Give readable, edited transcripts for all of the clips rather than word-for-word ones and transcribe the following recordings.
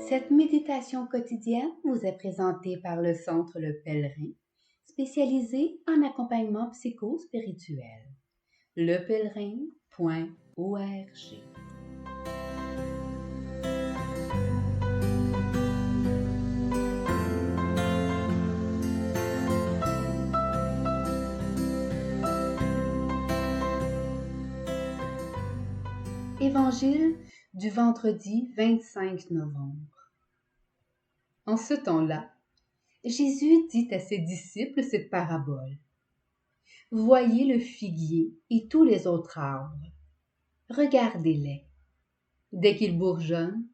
Cette méditation quotidienne vous est présentée par le Centre Le Pèlerin, spécialisé en accompagnement psycho-spirituel. lepèlerin.org. Évangile du vendredi 25 novembre. En ce temps-là, Jésus dit à ses disciples cette parabole. Voyez le figuier et tous les autres arbres. Regardez-les. Dès qu'ils bourgeonnent,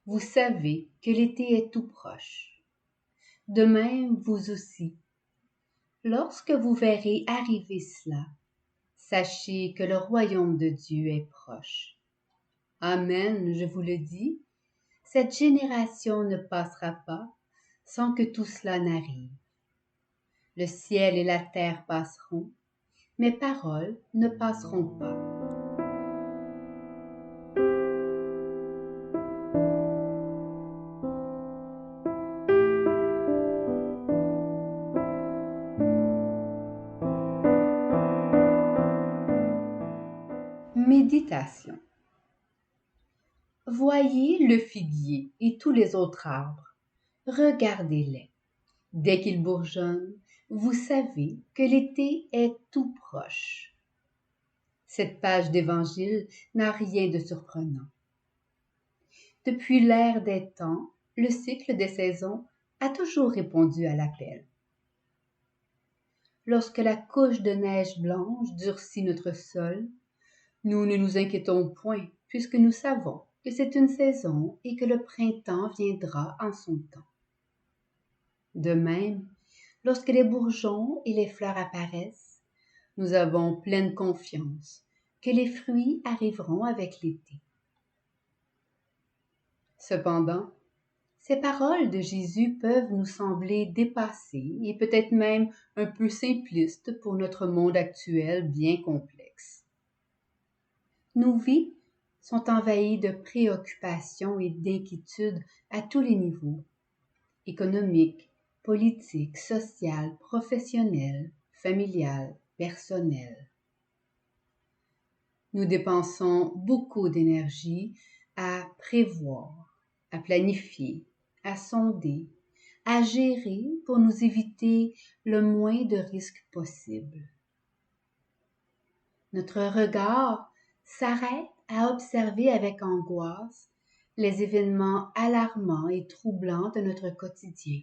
vous savez que l'été est tout proche. De même, vous aussi. Lorsque vous verrez arriver cela, sachez que le royaume de Dieu est proche. Amen, je vous le dis, cette génération ne passera pas sans que tout cela n'arrive. Le ciel et la terre passeront, mes paroles ne passeront pas. Méditation. Voyez le figuier et tous les autres arbres. Regardez-les. Dès qu'ils bourgeonnent, vous savez que l'été est tout proche. Cette page d'évangile n'a rien de surprenant. Depuis l'ère des temps, le cycle des saisons a toujours répondu à l'appel. Lorsque la couche de neige blanche durcit notre sol, nous ne nous inquiétons point puisque nous savons que c'est une saison et que le printemps viendra en son temps. De même, lorsque les bourgeons et les fleurs apparaissent, nous avons pleine confiance que les fruits arriveront avec l'été. Cependant, ces paroles de Jésus peuvent nous sembler dépassées et peut-être même un peu simplistes pour notre monde actuel bien complexe. Nos vies sont envahies de préoccupations et d'inquiétudes à tous les niveaux, économiques, politiques, sociales, professionnelles, familiales, personnelles. Nous dépensons beaucoup d'énergie à prévoir, à planifier, à sonder, à gérer pour nous éviter le moins de risques possible. Notre regard s'arrête à observer avec angoisse les événements alarmants et troublants de notre quotidien.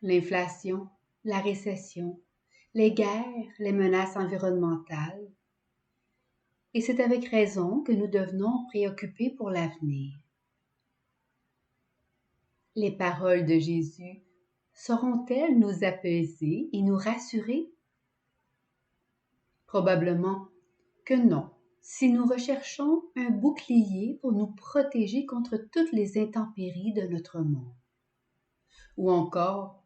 L'inflation, la récession, les guerres, les menaces environnementales. Et c'est avec raison que nous devenons préoccupés pour l'avenir. Les paroles de Jésus sauront-elles nous apaiser et nous rassurer? Probablement que non, si nous recherchons un bouclier pour nous protéger contre toutes les intempéries de notre monde, ou encore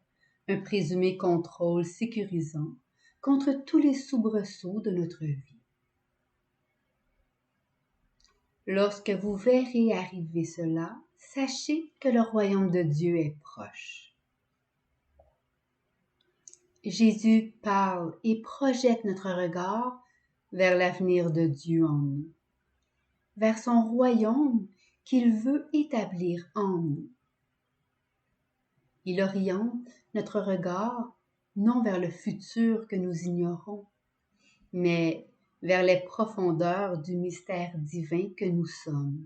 un présumé contrôle sécurisant contre tous les soubresauts de notre vie. Lorsque vous verrez arriver cela, sachez que le royaume de Dieu est proche. Jésus parle et projette notre regard vers l'avenir de Dieu en nous, vers son royaume qu'il veut établir en nous. Il oriente notre regard non vers le futur que nous ignorons, mais vers les profondeurs du mystère divin que nous sommes,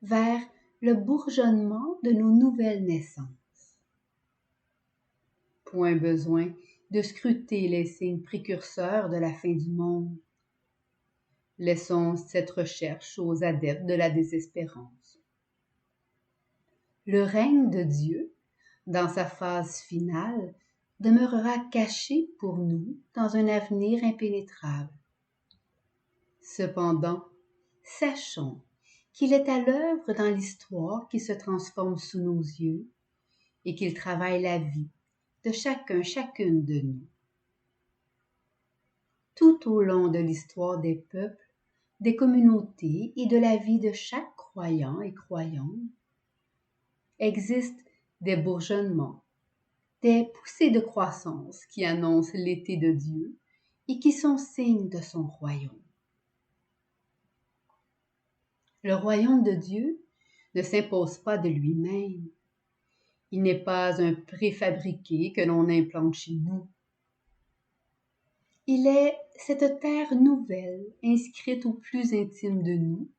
vers le bourgeonnement de nos nouvelles naissances. Point besoin de scruter les signes précurseurs de la fin du monde. Laissons cette recherche aux adeptes de la désespérance. Le règne de Dieu, dans sa phase finale, demeurera caché pour nous dans un avenir impénétrable. Cependant, sachons qu'il est à l'œuvre dans l'histoire qui se transforme sous nos yeux et qu'il travaille la vie de chacune de nous. Tout au long de l'histoire des peuples, des communautés et de la vie de chaque croyants et croyantes, existent des bourgeonnements, des poussées de croissance qui annoncent l'été de Dieu et qui sont signes de son royaume. Le royaume de Dieu ne s'impose pas de lui-même. Il n'est pas un préfabriqué que l'on implante chez nous. Il est cette terre nouvelle, inscrite au plus intime de nous,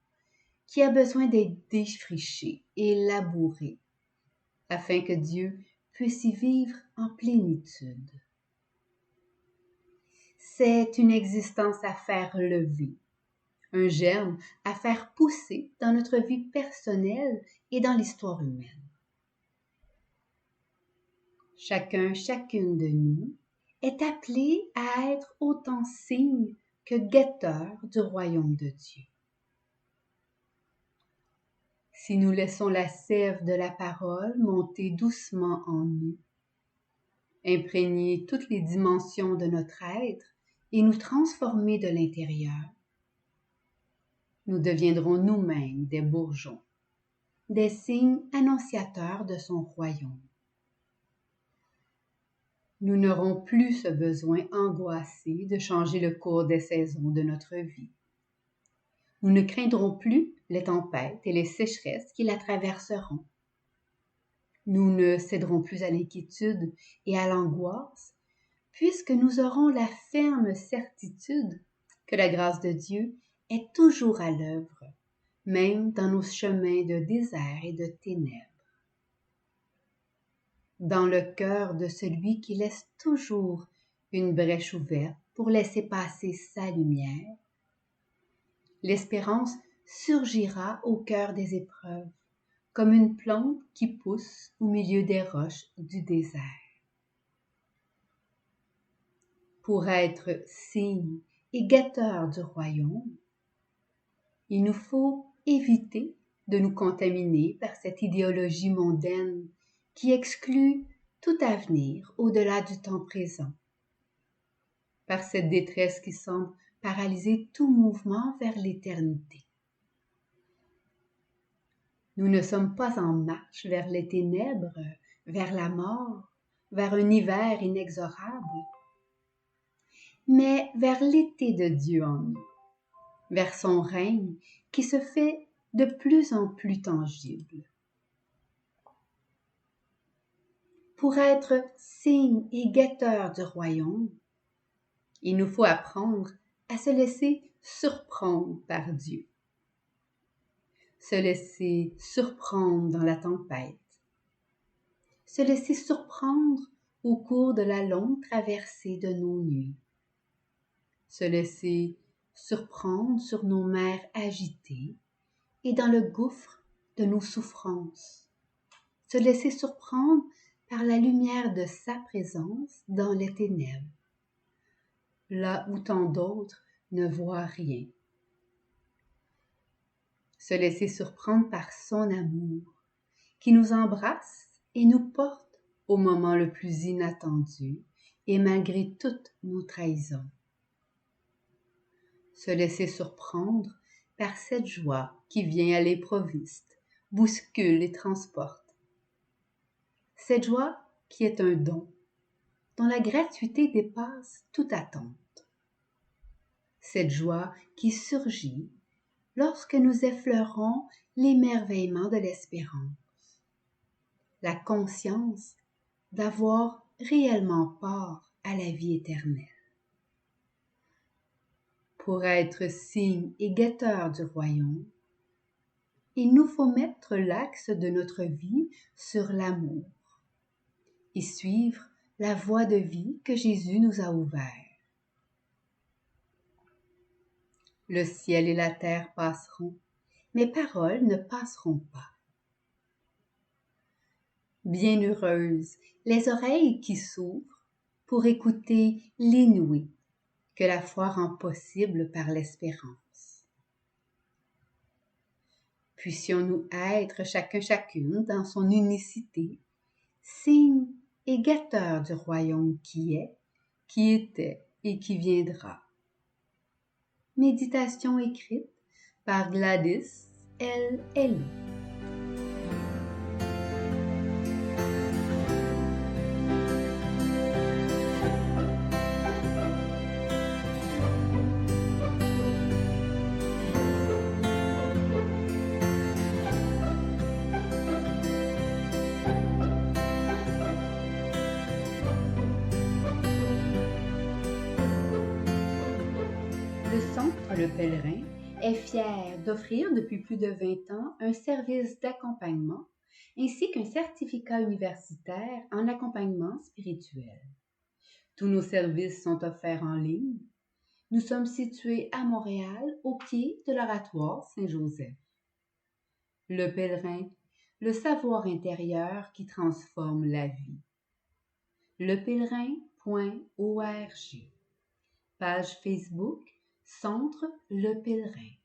qui a besoin d'être défrichée et labourée, afin que Dieu puisse y vivre en plénitude. C'est une existence à faire lever, un germe à faire pousser dans notre vie personnelle et dans l'histoire humaine. Chacun, chacune de nous est appelé à être autant signe que guetteur du royaume de Dieu. Si nous laissons la sève de la parole monter doucement en nous, imprégner toutes les dimensions de notre être et nous transformer de l'intérieur, nous deviendrons nous-mêmes des bourgeons, des signes annonciateurs de son royaume. Nous n'aurons plus ce besoin angoissé de changer le cours des saisons de notre vie. Nous ne craindrons plus les tempêtes et les sécheresses qui la traverseront. Nous ne céderons plus à l'inquiétude et à l'angoisse, puisque nous aurons la ferme certitude que la grâce de Dieu est toujours à l'œuvre, même dans nos chemins de désert et de ténèbres. Dans le cœur de celui qui laisse toujours une brèche ouverte pour laisser passer sa lumière, l'espérance surgira au cœur des épreuves, comme une plante qui pousse au milieu des roches du désert. Pour être signe et guetteur du royaume, il nous faut éviter de nous contaminer par cette idéologie mondaine qui exclut tout avenir au-delà du temps présent, par cette détresse qui semble paralyser tout mouvement vers l'éternité. Nous ne sommes pas en marche vers les ténèbres, vers la mort, vers un hiver inexorable, mais vers l'été de Dieu en nous, vers son règne qui se fait de plus en plus tangible. Pour être signe et guetteur du royaume, il nous faut apprendre à se laisser surprendre par Dieu, se laisser surprendre dans la tempête, se laisser surprendre au cours de la longue traversée de nos nuits, se laisser surprendre sur nos mers agitées et dans le gouffre de nos souffrances, se laisser surprendre par la lumière de sa présence dans les ténèbres, là où tant d'autres ne voient rien. Se laisser surprendre par son amour, qui nous embrasse et nous porte au moment le plus inattendu et malgré toutes nos trahisons. Se laisser surprendre par cette joie qui vient à l'improviste, bouscule et transporte. Cette joie qui est un don, dont la gratuité dépasse toute attente. Cette joie qui surgit lorsque nous effleurons l'émerveillement de l'espérance, la conscience d'avoir réellement part à la vie éternelle. Pour être signe et guetteur du royaume, il nous faut mettre l'axe de notre vie sur l'amour et suivre la voie de vie que Jésus nous a ouverte. Le ciel et la terre passeront, mes paroles ne passeront pas. Bienheureuses les oreilles qui s'ouvrent pour écouter l'inouï que la foi rend possible par l'espérance. Puissions-nous être chacune dans son unicité, signe et guetteur du royaume qui est, qui était et qui viendra. Méditation écrite par Gladys elle est là. Le Centre Le Pèlerin est fier d'offrir depuis plus de 20 ans un service d'accompagnement ainsi qu'un certificat universitaire en accompagnement spirituel. Tous nos services sont offerts en ligne. Nous sommes situés à Montréal, au pied de l'Oratoire Saint-Joseph. Le Pèlerin, le savoir intérieur qui transforme la vie. lepèlerin.org. Page Facebook Centre Le Pèlerin.